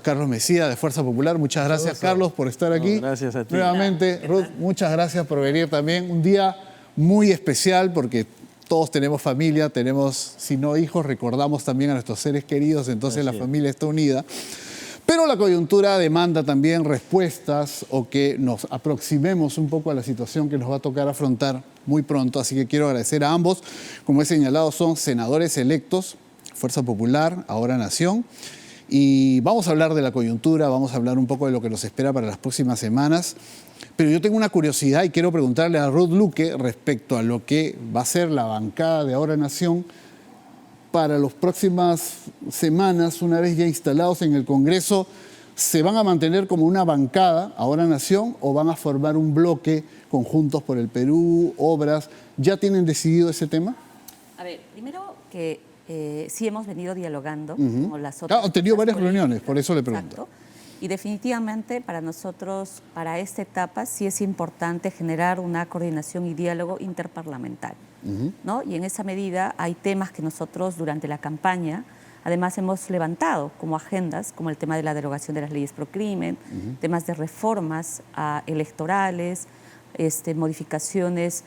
Carlos Mesía de Fuerza Popular. Muchas gracias, Carlos, por estar aquí. Gracias a ti. Nuevamente, Ruth, muchas gracias por venir también. Un día muy especial porque todos tenemos familia, tenemos, si no hijos, recordamos también a nuestros seres queridos, entonces la familia está unida. Pero la coyuntura demanda también respuestas o que nos aproximemos un poco a la situación que nos va a tocar afrontar muy pronto. Así que quiero agradecer a ambos. Como he señalado, son senadores electos, Fuerza Popular, ahora Nación. Y vamos a hablar de la coyuntura, vamos a hablar un poco de lo que nos espera para las próximas semanas. Pero yo tengo una curiosidad y quiero preguntarle a Ruth Luque respecto a lo que va a ser la bancada de Ahora Nación para las próximas semanas, una vez ya instalados en el Congreso. ¿Se van a mantener como una bancada, Ahora Nación, o van a formar un bloque con Juntos por el Perú, Obras? ¿Ya tienen decidido ese tema? A ver, primero que sí hemos venido dialogando con las otras. Claro, han tenido varias reuniones, por eso le pregunto. Exacto. Y definitivamente para nosotros, para esta etapa, sí es importante generar una coordinación y diálogo interparlamentario, ¿no? Y en esa medida hay temas que nosotros durante la campaña además hemos levantado como agendas, como el tema de la derogación de las leyes pro crimen, temas de reformas electorales, modificaciones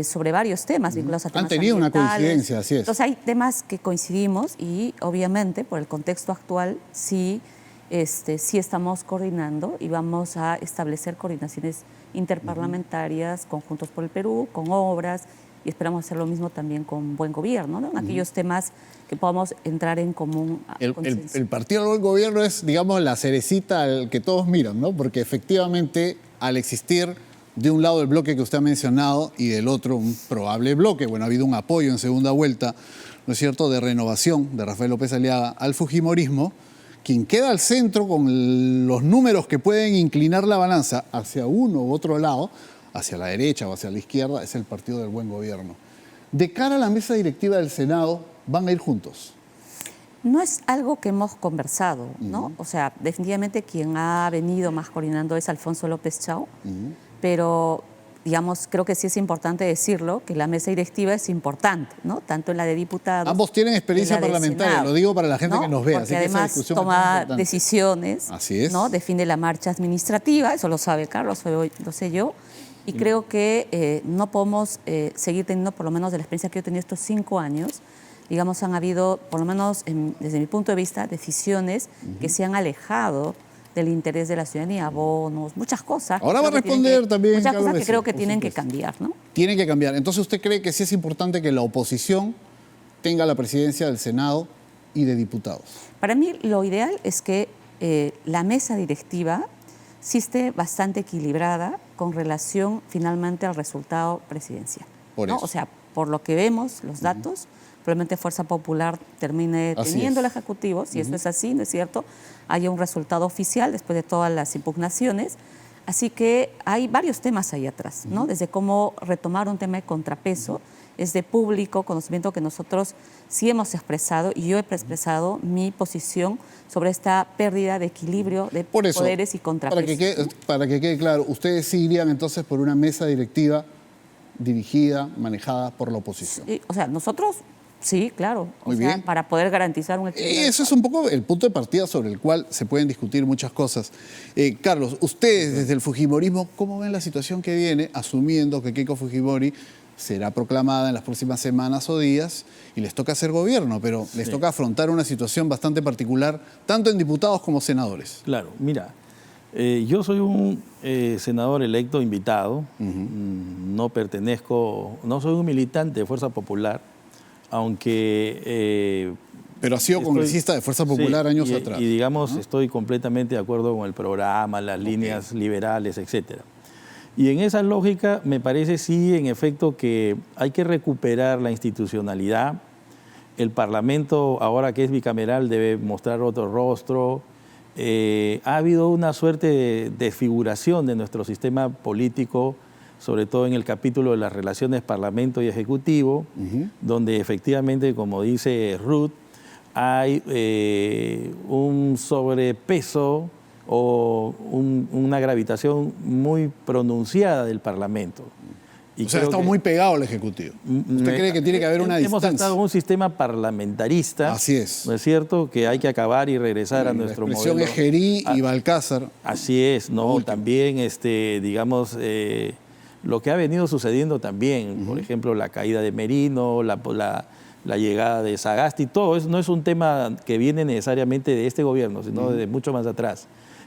sobre varios temas vinculados a temas Han tenido ambientales. una coincidencia, así es. Entonces hay temas que coincidimos y obviamente por el contexto actual sí estamos coordinando y vamos a establecer coordinaciones interparlamentarias con Juntos por el Perú, con Obras, y esperamos hacer lo mismo también con Buen Gobierno, ¿no? En aquellos temas que podamos entrar en común consenso. El Partido del Buen Gobierno es, digamos, la cerecita al que todos miran, ¿no? Porque efectivamente, al existir de un lado el bloque que usted ha mencionado y del otro un probable bloque, bueno, ha habido un apoyo en segunda vuelta, ¿no es cierto?, de renovación de Rafael López Aliaga al fujimorismo. Quien queda al centro con los números que pueden inclinar la balanza hacia uno u otro lado, hacia la derecha o hacia la izquierda, es el Partido del Buen Gobierno. De cara a la mesa directiva del Senado, ¿van a ir juntos? No es algo que hemos conversado, ¿no? O sea, definitivamente quien ha venido más coordinando es Alfonso López Chau, pero digamos, creo que sí es importante decirlo, que la mesa directiva es importante, ¿no? Tanto en la de diputados. Ambos tienen experiencia parlamentaria, lo digo para la gente, ¿no?, que nos vea. Porque así que además toma decisiones, así es, ¿no? Define la marcha administrativa, eso lo sabe Carlos, lo sé yo, y creo que no podemos seguir teniendo, por lo menos de la experiencia que yo he tenido estos 5 años, digamos, han habido, por lo menos desde mi punto de vista, decisiones que se han alejado del interés de la ciudadanía, bonos, muchas cosas. Ahora va a responder también. Muchas cosas que creo que tienen que cambiar, ¿no? Tienen que cambiar. Entonces, ¿usted cree que sí es importante que la oposición tenga la presidencia del Senado y de diputados? Para mí, lo ideal es que la mesa directiva sí esté bastante equilibrada con relación finalmente al resultado presidencial, ¿no? O sea, por lo que vemos, los datos, probablemente Fuerza Popular termine teniendo el Ejecutivo, si esto es así, ¿no es cierto?, haya un resultado oficial después de todas las impugnaciones. Así que hay varios temas ahí atrás, ¿no? Desde cómo retomar un tema de contrapeso, es de público conocimiento que nosotros sí hemos expresado, y yo he expresado mi posición sobre esta pérdida de equilibrio de poderes y contrapesos. Para que quede claro, ustedes sí irían entonces por una mesa directiva dirigida, manejada por la oposición. Sí, o sea, nosotros... Sí, claro. Muy bien. Para poder garantizar un equilibrio. Eso es un poco el punto de partida sobre el cual se pueden discutir muchas cosas. Carlos, ustedes desde el fujimorismo, ¿cómo ven la situación que viene, asumiendo que Keiko Fujimori será proclamada en las próximas semanas o días y les toca hacer gobierno, pero les toca afrontar una situación bastante particular, tanto en diputados como senadores? Claro, mira, yo soy un senador electo invitado, no soy un militante de Fuerza Popular, aunque... pero ha sido congresista de Fuerza Popular años atrás. Y digamos, estoy completamente de acuerdo con el programa, las líneas liberales, etcétera. Y en esa lógica me parece sí, en efecto, que hay que recuperar la institucionalidad. El Parlamento, ahora que es bicameral, debe mostrar otro rostro. Ha habido una suerte de desfiguración de nuestro sistema político, sobre todo en el capítulo de las relaciones Parlamento y Ejecutivo, donde efectivamente, como dice Ruth, hay un sobrepeso o una gravitación muy pronunciada del Parlamento. Y o sea, ha estado muy pegado al Ejecutivo. ¿Usted cree que tiene que haber una distancia? Hemos estado en un sistema parlamentarista. Así es. ¿No es cierto? Que hay que acabar y regresar a nuestro modelo. La expresión es Gerí y Balcázar. Así es, ¿no? También, digamos, lo que ha venido sucediendo también, por ejemplo, la caída de Merino, la llegada de Sagasti, todo eso no es un tema que viene necesariamente de este gobierno, sino desde mucho más atrás.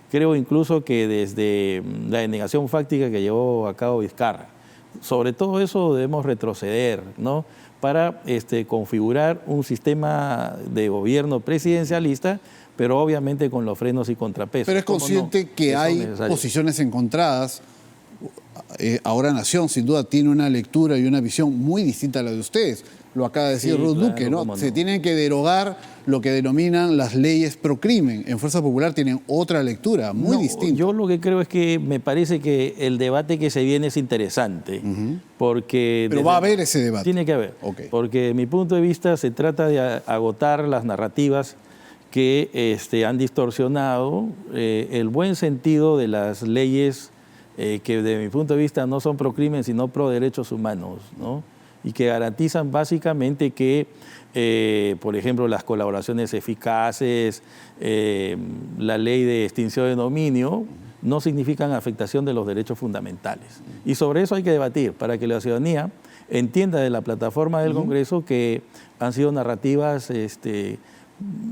Creo incluso que desde la denegación fáctica que llevó a cabo Vizcarra. Sobre todo eso debemos retroceder, ¿no? Para configurar un sistema de gobierno presidencialista, pero obviamente con los frenos y contrapesos. Pero es consciente que hay posiciones encontradas. Ahora Nación, sin duda, tiene una lectura y una visión muy distinta a la de ustedes. Lo acaba de decir Ruth Duque, ¿no? Se tienen que derogar lo que denominan las leyes pro crimen. En Fuerza Popular tienen otra lectura muy distinta. Yo lo que creo es que me parece que el debate que se viene es interesante. Porque pero va a haber ese debate. Tiene que haber. Okay. Porque de mi punto de vista se trata de agotar las narrativas que han distorsionado el buen sentido de las leyes que de mi punto de vista no son pro crimen sino pro derechos humanos, ¿no? Y que garantizan básicamente que, por ejemplo, las colaboraciones eficaces, la ley de extinción de dominio, no significan afectación de los derechos fundamentales. Y sobre eso hay que debatir para que la ciudadanía entienda de la plataforma del Congreso que han sido narrativas,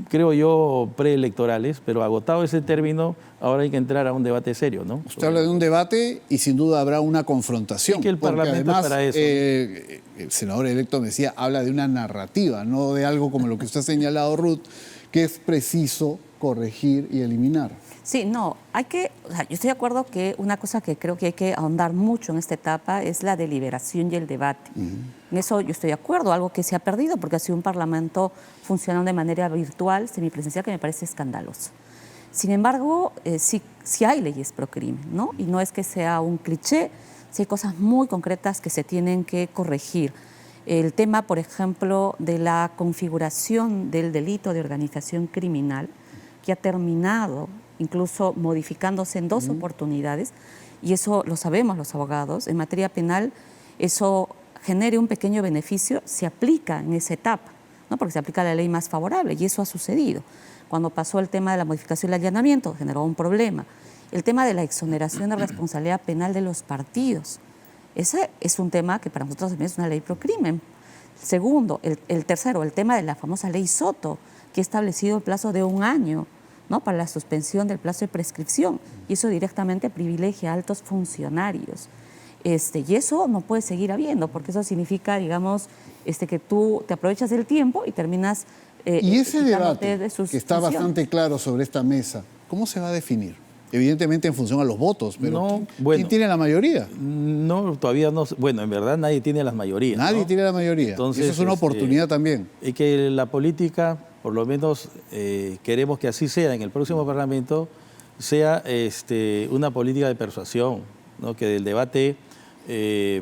creo yo, preelectorales, pero agotado ese término, ahora hay que entrar a un debate serio, ¿no? Usted habla de un debate y sin duda habrá una confrontación. Sí, que el Parlamento además, es para eso. El senador electo Mejía habla de una narrativa, no de algo como lo que usted ha señalado, Ruth, que es preciso corregir y eliminar. Sí, no, yo estoy de acuerdo que una cosa que creo que hay que ahondar mucho en esta etapa es la deliberación y el debate. En eso yo estoy de acuerdo, algo que se ha perdido porque ha sido un parlamento funcionando de manera virtual, semipresencial, que me parece escandaloso. Sin embargo, sí hay leyes pro crimen, ¿no? Y no es que sea un cliché, sí hay cosas muy concretas que se tienen que corregir. El tema, por ejemplo, de la configuración del delito de organización criminal, que ha terminado incluso modificándose en 2 oportunidades, y eso lo sabemos los abogados. En materia penal, eso genere un pequeño beneficio, se aplica en esa etapa, ¿no? Porque se aplica la ley más favorable, y eso ha sucedido. Cuando pasó el tema de la modificación del allanamiento, generó un problema. El tema de la exoneración de responsabilidad penal de los partidos. Ese es un tema que para nosotros también es una ley pro crimen. Segundo, el tercero, el tema de la famosa ley Soto, que ha establecido el plazo de 1 año, ¿no? Para la suspensión del plazo de prescripción, y eso directamente privilegia a altos funcionarios. Y eso no puede seguir habiendo, porque eso significa, digamos, que tú te aprovechas del tiempo y terminas y ese debate de sus que está funciones. bastante claro sobre esta mesa, ¿cómo se va a definir? Evidentemente en función a los votos, pero No, ¿quién tiene la mayoría? No, todavía no. Bueno, en verdad nadie tiene las mayorías. Nadie ¿no? tiene la mayoría. Entonces, eso es una oportunidad también. Y que la política, por lo menos queremos que así sea en el próximo Parlamento, sea una política de persuasión, ¿no? Que del debate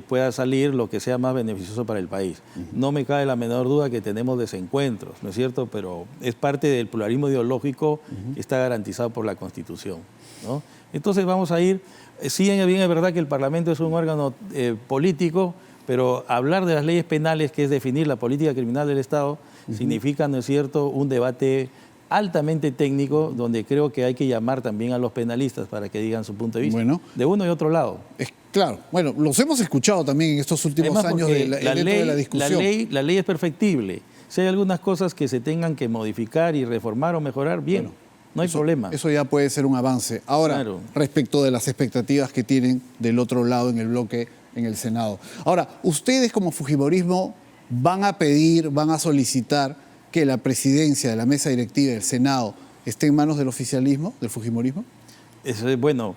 pueda salir lo que sea más beneficioso para el país. No me cabe la menor duda que tenemos desencuentros, ¿no es cierto? Pero es parte del pluralismo ideológico que está garantizado por la Constitución, ¿no? Entonces vamos a ir, sí, bien es verdad que el Parlamento es un órgano político, pero hablar de las leyes penales, que es definir la política criminal del Estado, significa, ¿no es cierto?, un debate altamente técnico, donde creo que hay que llamar también a los penalistas para que digan su punto de vista, de uno y otro lado. Claro, bueno, los hemos escuchado también en estos últimos años dentro de la discusión. La ley es perfectible. Si hay algunas cosas que se tengan que modificar y reformar o mejorar, bien, no hay problema. Eso ya puede ser un avance. Ahora, respecto de las expectativas que tienen del otro lado en el bloque, en el Senado. Ahora, ustedes como Fujimorismo van a pedir, van a solicitar que la presidencia de la mesa directiva del Senado esté en manos del oficialismo, del Fujimorismo. Bueno,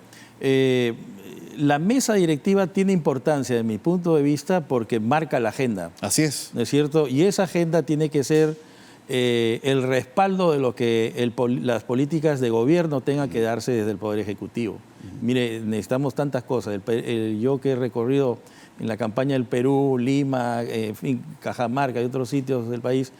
la mesa directiva tiene importancia, desde mi punto de vista, porque marca la agenda. Así es. ¿No es cierto? Y esa agenda tiene que ser el respaldo de lo que las políticas de gobierno tengan que darse desde el Poder Ejecutivo. Mire, necesitamos tantas cosas. Yo que he recorrido en la campaña del Perú, Lima, en fin, Cajamarca y otros sitios del país,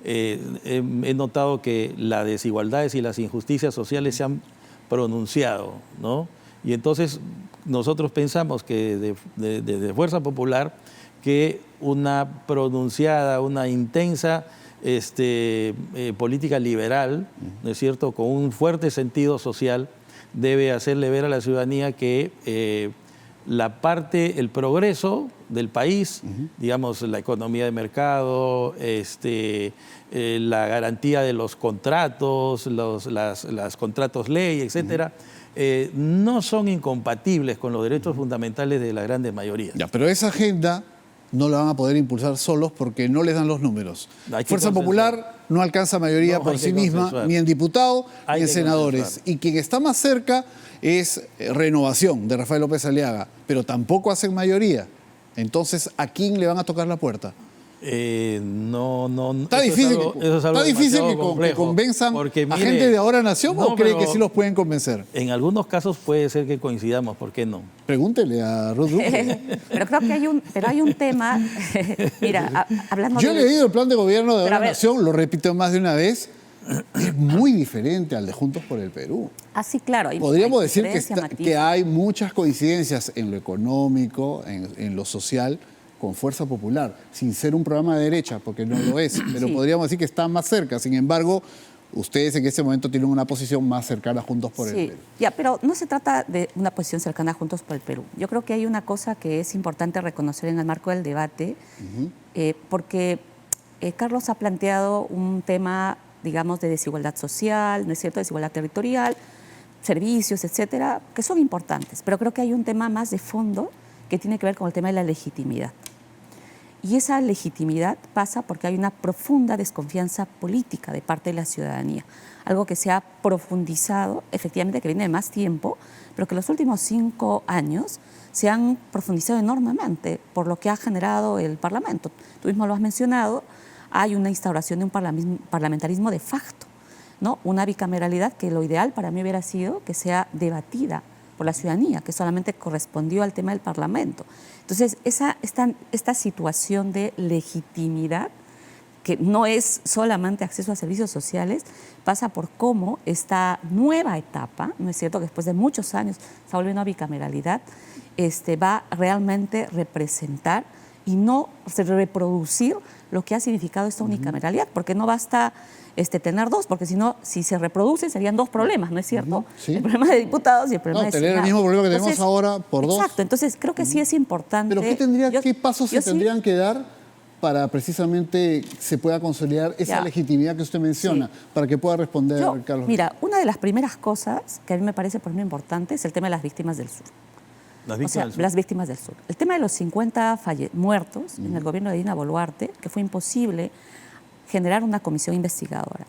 he notado que las desigualdades y las injusticias sociales se han pronunciado, ¿no? Y entonces nosotros pensamos que desde Fuerza Popular que una pronunciada, una intensa política liberal, ¿no es cierto?, con un fuerte sentido social, debe hacerle ver a la ciudadanía que el progreso del país, digamos, la economía de mercado, la garantía de los contratos, las contratos ley, etcétera, no son incompatibles con los derechos fundamentales de las grandes mayorías. Ya, pero esa agenda no la van a poder impulsar solos porque no les dan los números. Fuerza Popular no alcanza mayoría por sí misma, ni en diputados ni en senadores. Y quien está más cerca es Renovación, de Rafael López Aliaga, pero tampoco hacen mayoría. Entonces, ¿a quién le van a tocar la puerta? No. Está difícil, está difícil que convenzan porque, mire, a gente de Ahora Nación, ¿o cree que sí los pueden convencer? En algunos casos puede ser que coincidamos, ¿por qué no? Pregúntele a Ruth Luque. Pero creo que hay un tema, mira, hablando Yo he leído el plan de gobierno de Ahora Nación, lo repito más de una vez, es muy diferente al de Juntos por el Perú. Ah, sí, claro. Podríamos decir que hay muchas coincidencias en lo económico, en lo social, con Fuerza Popular, sin ser un programa de derecha, porque no lo es, pero sí, podríamos decir que está más cerca. Sin embargo, ustedes en ese momento tienen una posición más cercana a Juntos por el Perú. Ya, pero no se trata de una posición cercana a Juntos por el Perú. Yo creo que hay una cosa que es importante reconocer en el marco del debate, porque Carlos ha planteado un tema, digamos, de desigualdad social, ¿no es cierto?, desigualdad territorial, servicios, etcétera, que son importantes. Pero creo que hay un tema más de fondo que tiene que ver con el tema de la legitimidad. Y esa legitimidad pasa porque hay una profunda desconfianza política de parte de la ciudadanía, algo que se ha profundizado, efectivamente que viene de más tiempo, pero que en los últimos 5 años se han profundizado enormemente por lo que ha generado el Parlamento. Tú mismo lo has mencionado, hay una instauración de un parlamentarismo de facto, ¿no? Una bicameralidad que lo ideal para mí hubiera sido que sea debatida por la ciudadanía, que solamente correspondió al tema del Parlamento. Entonces, esta situación de legitimidad, que no es solamente acceso a servicios sociales, pasa por cómo esta nueva etapa, ¿no es cierto?, que después de muchos años está volviendo a bicameralidad, va realmente representar y no reproducir lo que ha significado esta unicameralidad, porque no basta tener 2, porque si se reproduce serían 2 problemas, ¿no es cierto? Sí. El problema de diputados y el problema de tener el mismo problema que tenemos ahora por 2. Exacto, entonces creo que sí es importante. Pero ¿qué pasos se tendrían que dar para precisamente se pueda consolidar esa legitimidad que usted menciona, para que pueda responder Carlos? Mira, una de las primeras cosas que a mí me parece por ejemplo importante es el tema de las víctimas del sur. Las víctimas del sur. El tema de los 50 muertos en el gobierno de Dina Boluarte, que fue imposible generar una comisión investigadora.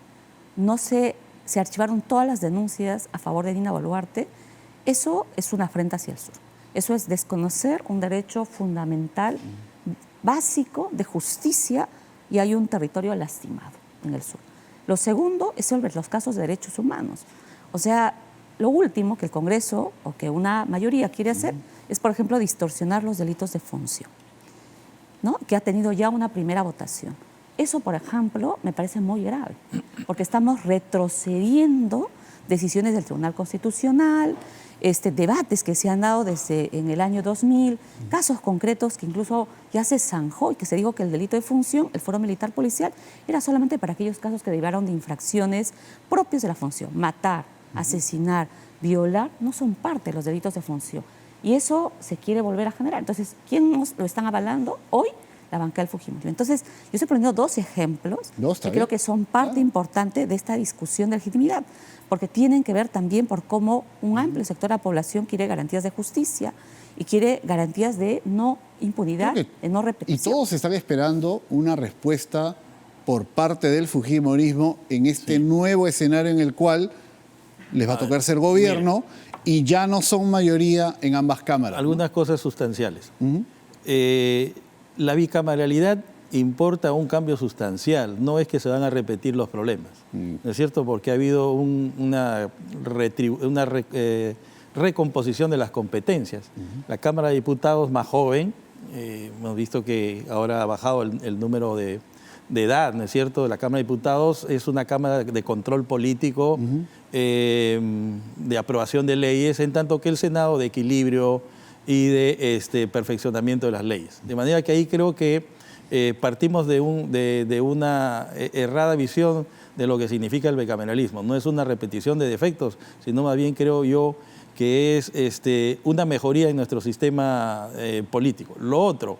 No se archivaron todas las denuncias a favor de Dina Boluarte. Eso es una afrenta hacia el sur. Eso es desconocer un derecho fundamental, básico, de justicia, y hay un territorio lastimado en el sur. Lo segundo es sobre los casos de derechos humanos. O sea, lo último que el Congreso o que una mayoría quiere hacer es, por ejemplo, distorsionar los delitos de función, ¿no?, que ha tenido ya una primera votación. Eso, por ejemplo, me parece muy grave, porque estamos retrocediendo decisiones del Tribunal Constitucional, debates que se han dado desde en el año 2000, casos concretos que incluso ya se zanjó y que se dijo que el delito de función, el fuero militar policial, era solamente para aquellos casos que derivaron de infracciones propias de la función. Matar, asesinar, violar, no son parte de los delitos de función. Y eso se quiere volver a generar. Entonces, ¿quién nos lo están avalando hoy? La bancada del Fujimorismo. Entonces, yo estoy poniendo 2 ejemplos que creo que son parte importante de esta discusión de legitimidad, porque tienen que ver también por cómo un amplio sector de la población quiere garantías de justicia y quiere garantías de no impunidad, de no repetición. Y todos están esperando una respuesta por parte del Fujimorismo en este nuevo escenario en el cual les va a tocar ser gobierno y ya no son mayoría en ambas cámaras. Algunas cosas sustanciales. La bicameralidad importa un cambio sustancial, no es que se van a repetir los problemas, ¿no es cierto? Porque ha habido una recomposición de las competencias. La Cámara de Diputados más joven, hemos visto que ahora ha bajado el número de de edad, ¿no es cierto? La Cámara de Diputados es una Cámara de control político, de aprobación de leyes, en tanto que el Senado de equilibrio y de perfeccionamiento de las leyes. De manera que ahí creo que partimos de una errada visión de lo que significa el bicameralismo. No es una repetición de defectos, sino más bien creo yo que es una mejoría en nuestro sistema político. Lo otro,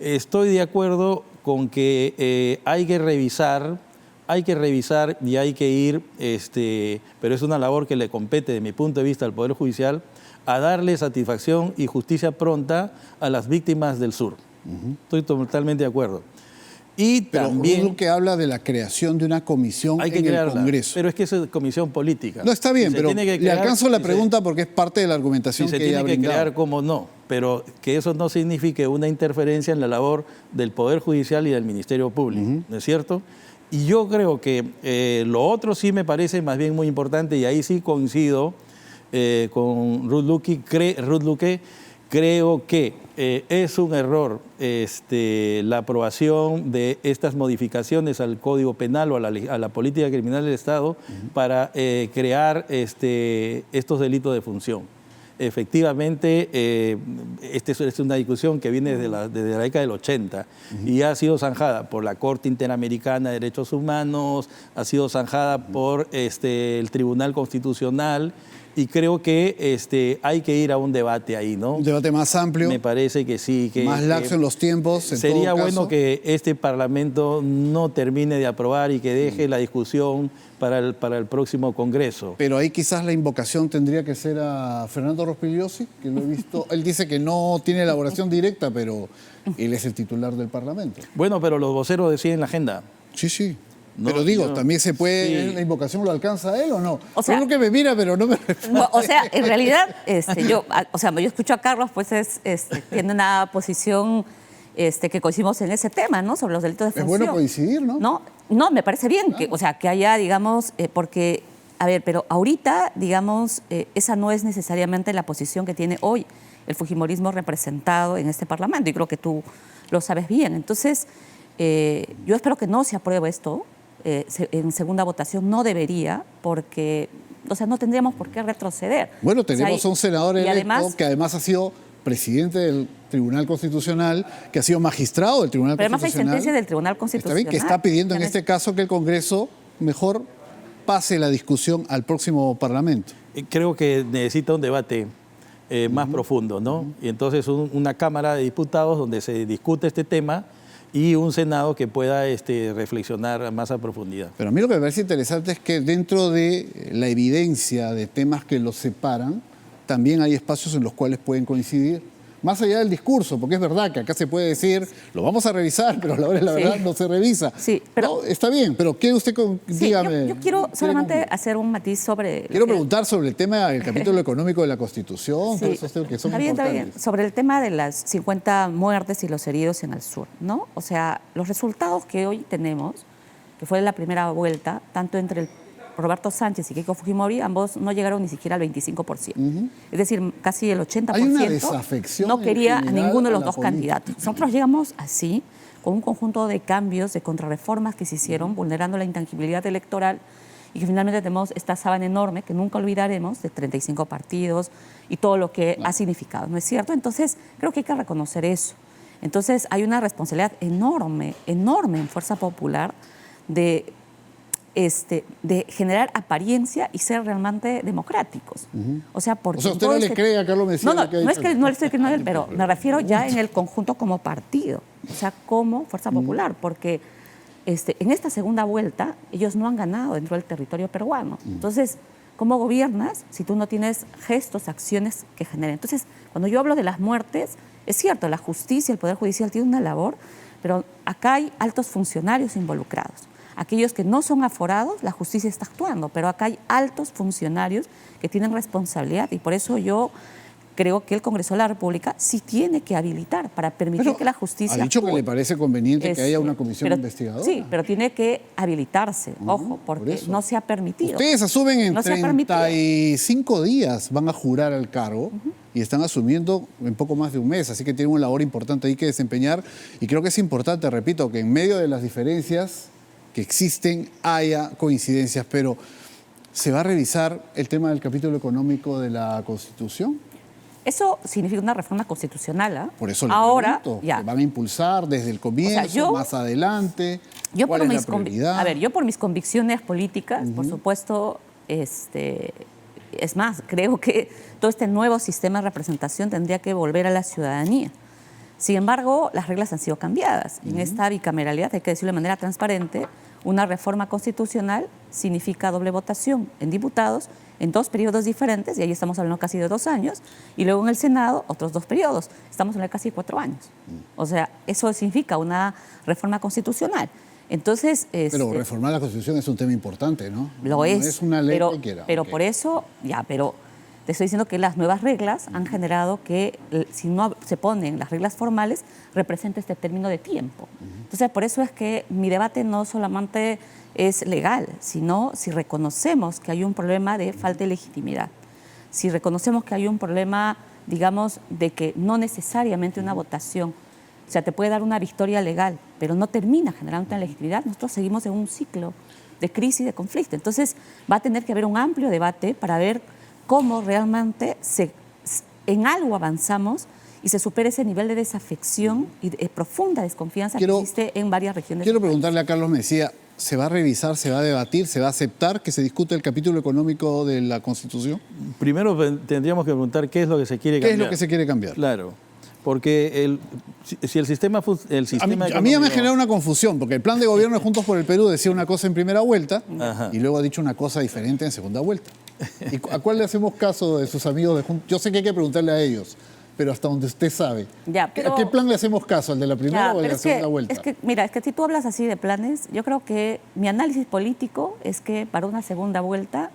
estoy de acuerdo con que hay que revisar y hay que ir, pero es una labor que le compete, de mi punto de vista, al Poder Judicial, a darle satisfacción y justicia pronta a las víctimas del sur. Estoy totalmente de acuerdo. Y pero también lo que habla de la creación de una comisión en el Congreso. Pero es que es comisión política. No, está bien, pero le alcanzo la pregunta porque es parte de la argumentación que ella ha brindado. Se tiene que crear, como no, pero que eso no signifique una interferencia en la labor del Poder Judicial y del Ministerio Público, ¿no es cierto? Y yo creo que lo otro sí me parece más bien muy importante, y ahí sí coincido con Ruth Luque. Creo que es un error la aprobación de estas modificaciones al Código Penal o a la política criminal del Estado para crear estos delitos de función. Efectivamente, esta es una discusión que viene desde la década del 80 y ha sido zanjada por la Corte Interamericana de Derechos Humanos, ha sido zanjada por el Tribunal Constitucional. Y creo que hay que ir a un debate ahí, ¿no? Un debate más amplio. Me parece que sí. Más laxo en los tiempos. Sería bueno que este Parlamento no termine de aprobar y que deje la discusión para el próximo Congreso. Pero ahí quizás la invocación tendría que ser a Fernando Rospigliosi, que lo he visto. Él dice que no tiene elaboración directa, pero él es el titular del Parlamento. Bueno, pero los voceros deciden la agenda. Sí, sí. No, pero digo, ¿también se puede, sí, la invocación lo alcanza a él o no? O sea, creo que me mira, pero no me responde. O sea, en realidad, yo escucho a Carlos, pues tiene una posición que coincidimos en ese tema, ¿no? Sobre los delitos de función. Es bueno coincidir, ¿no? No, me parece bien, claro, que haya, digamos, porque, a ver, pero ahorita, digamos, esa no es necesariamente la posición que tiene hoy el fujimorismo representado en este Parlamento, y creo que tú lo sabes bien. Entonces, yo espero que no se apruebe esto. En segunda votación no debería, porque no tendríamos por qué retroceder. Bueno, tenemos un senador electo que además ha sido presidente del Tribunal Constitucional, que ha sido magistrado del Tribunal Constitucional. Pero además hay sentencia del Tribunal Constitucional. Está bien, que está pidiendo en este caso que el Congreso mejor pase la discusión al próximo Parlamento. Creo que necesita un debate más profundo, ¿no? Y entonces una Cámara de Diputados donde se discute este tema y un Senado que pueda reflexionar más a profundidad. Pero a mí lo que me parece interesante es que dentro de la evidencia de temas que los separan, también hay espacios en los cuales pueden coincidir. Más allá del discurso, porque es verdad que acá se puede decir, lo vamos a revisar, pero a la hora de la verdad no se revisa. Sí, pero, no, está bien, pero ¿qué usted dígame? Yo quiero solamente hacer un matiz sobre... Quiero preguntar sobre el tema del capítulo económico de la Constitución, sí, esos temas que son está importantes. bien. Sobre el tema de las 50 muertes y los heridos en el sur, ¿no? O sea, los resultados que hoy tenemos, que fue la primera vuelta, tanto entre Roberto Sánchez y Keiko Fujimori, ambos no llegaron ni siquiera al 25%. Es decir, casi el 80% Hay una desafección no quería a ninguno de los dos política. candidatos. Nosotros llegamos así, con un conjunto de cambios, de contrarreformas que se hicieron, vulnerando la intangibilidad electoral, y que finalmente tenemos esta sábana enorme que nunca olvidaremos, de 35 partidos y todo lo que ha significado, ¿no es cierto? Entonces, creo que hay que reconocer eso. Entonces, hay una responsabilidad enorme en Fuerza Popular de generar apariencia y ser realmente democráticos. O sea, porque... O sea, usted no le cree a Carlos Messier. No es que no le estoy creyendo a él, pero me refiero ya en el conjunto como partido, o sea, como Fuerza Popular, porque en esta segunda vuelta ellos no han ganado dentro del territorio peruano. Entonces, ¿cómo gobiernas si tú no tienes gestos, acciones que generen? Entonces, cuando yo hablo de las muertes, es cierto, la justicia, el Poder Judicial tiene una labor, pero acá hay altos funcionarios involucrados. Aquellos que no son aforados, la justicia está actuando, pero acá hay altos funcionarios que tienen responsabilidad, y por eso yo creo que el Congreso de la República sí tiene que habilitar para permitir que la justicia ha dicho actúe. Que le parece conveniente que haya una comisión investigadora. Sí, pero tiene que habilitarse, ojo, porque no se ha permitido. Ustedes asumen en 35 días van a jurar al cargo. y están asumiendo en poco más de un mes, así que tienen una labor importante ahí que desempeñar y creo que es importante, repito, que en medio de las diferencias que existen haya coincidencias, pero ¿se va a revisar el tema del capítulo económico de la Constitución? Eso significa una reforma constitucional, ¿ah? Por eso le pregunto, ¿se van a impulsar desde el comienzo, más adelante? ¿Cuál es la prioridad? A ver, yo por mis convicciones políticas, por supuesto, es más, creo que todo este nuevo sistema de representación tendría que volver a la ciudadanía. Sin embargo, las reglas han sido cambiadas. En esta bicameralidad, hay que decirlo de manera transparente, una reforma constitucional significa doble votación en diputados en 2 periodos diferentes, y ahí estamos hablando casi de 2 años, y luego en el Senado otros 2 periodos. Estamos hablando de casi 4 años. O sea, eso significa una reforma constitucional. Entonces, pero reformar la Constitución es un tema importante, ¿no? Lo es. No es una ley cualquiera. Pero por eso, pero te estoy diciendo que las nuevas reglas han generado que, si no se ponen las reglas formales, representa este término de tiempo. Entonces, por eso es que mi debate no solamente es legal, sino si reconocemos que hay un problema de falta de legitimidad, si reconocemos que hay un problema, digamos, de que no necesariamente una votación, o sea, te puede dar una victoria legal, pero no termina generando una legitimidad, nosotros seguimos en un ciclo de crisis y de conflicto. Entonces, va a tener que haber un amplio debate para ver cómo realmente en algo avanzamos y se supera ese nivel de desafección y de profunda desconfianza que existe en varias regiones. Quiero preguntarle a Carlos Mejía, ¿se va a revisar, se va a debatir, se va a aceptar que se discute el capítulo económico de la Constitución? Primero tendríamos que preguntar qué es lo que se quiere cambiar. ¿Qué es lo que se quiere cambiar? Claro. Porque si el sistema a mí ya me genera una confusión, porque el plan de gobierno de Juntos por el Perú decía una cosa en primera vuelta y luego ha dicho una cosa diferente en segunda vuelta. ¿Y a cuál le hacemos caso de sus amigos de Juntos? Yo sé que hay que preguntarle a ellos, pero hasta donde usted sabe. ¿A qué plan le hacemos caso? ¿Al de la primera o al de la segunda vuelta? Mira, es que si tú hablas así de planes, yo creo que mi análisis político es que para una segunda vuelta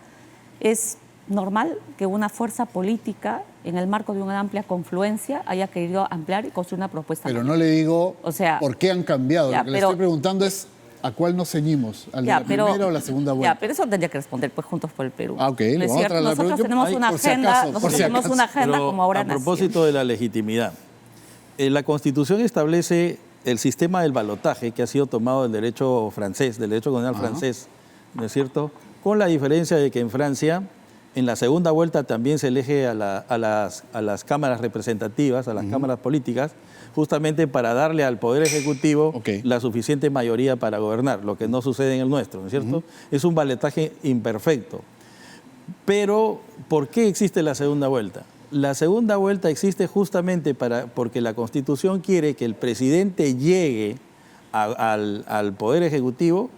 es normal que una fuerza política, en el marco de una amplia confluencia, haya querido ampliar y construir una propuesta. Pero no le digo por qué han cambiado. Lo que le estoy preguntando es ¿a cuál nos ceñimos? ¿Al de la primera o la segunda vuelta? Pero eso tendría que responder pues Juntos por el Perú. Ok, nosotros tenemos una agenda, como ahora a propósito de la legitimidad, la Constitución establece el sistema del balotaje que ha sido tomado del derecho francés, del derecho colonial francés, ¿no es cierto? Con la diferencia de que en Francia, en la segunda vuelta también se elige a las cámaras representativas, a las cámaras políticas, justamente para darle al Poder Ejecutivo la suficiente mayoría para gobernar, lo que no sucede en el nuestro, ¿no es cierto? Es un balotaje imperfecto. Pero, ¿por qué existe la segunda vuelta? La segunda vuelta existe justamente porque la Constitución quiere que el presidente llegue al Poder Ejecutivo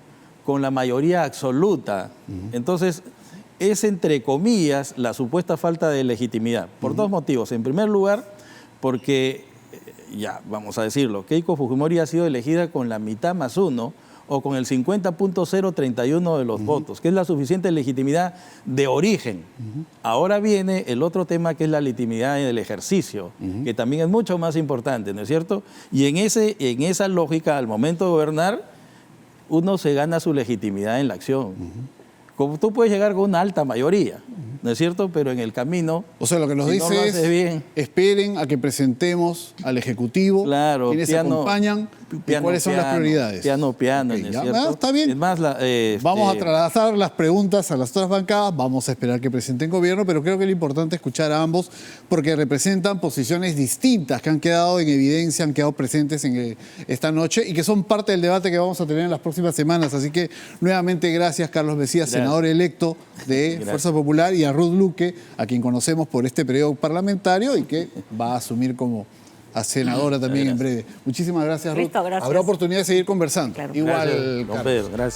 con la mayoría absoluta. Entonces, es, entre comillas, la supuesta falta de legitimidad, por 2 motivos. En primer lugar, porque, ya vamos a decirlo, Keiko Fujimori ha sido elegida con la mitad más 1 o con el 50.031 de los votos, que es la suficiente legitimidad de origen. Ahora viene el otro tema, que es la legitimidad en el ejercicio, que también es mucho más importante, ¿no es cierto? Y en esa lógica, al momento de gobernar, uno se gana su legitimidad en la acción. Como tú puedes llegar con una alta mayoría, ¿no es cierto? Pero en el camino, o sea, lo que nos dice es, esperen a que presentemos al Ejecutivo, quienes acompañan, y cuáles son las prioridades. Piano, ¿no es cierto? Está bien. Es más, vamos a trasladar las preguntas a las otras bancadas, vamos a esperar que presenten gobierno, pero creo que es importante escuchar a ambos, porque representan posiciones distintas que han quedado en evidencia, han quedado presentes en esta noche y que son parte del debate que vamos a tener en las próximas semanas. Así que, nuevamente, gracias, Carlos Mejía, senador electo de Fuerza Popular, y a Ruth Luque, a quien conocemos por este periodo parlamentario y que va a asumir como senadora también en breve. Muchísimas gracias, Ruth. Listo, gracias. Habrá oportunidad de seguir conversando. Claro. Igual, gracias, Carlos. Gracias.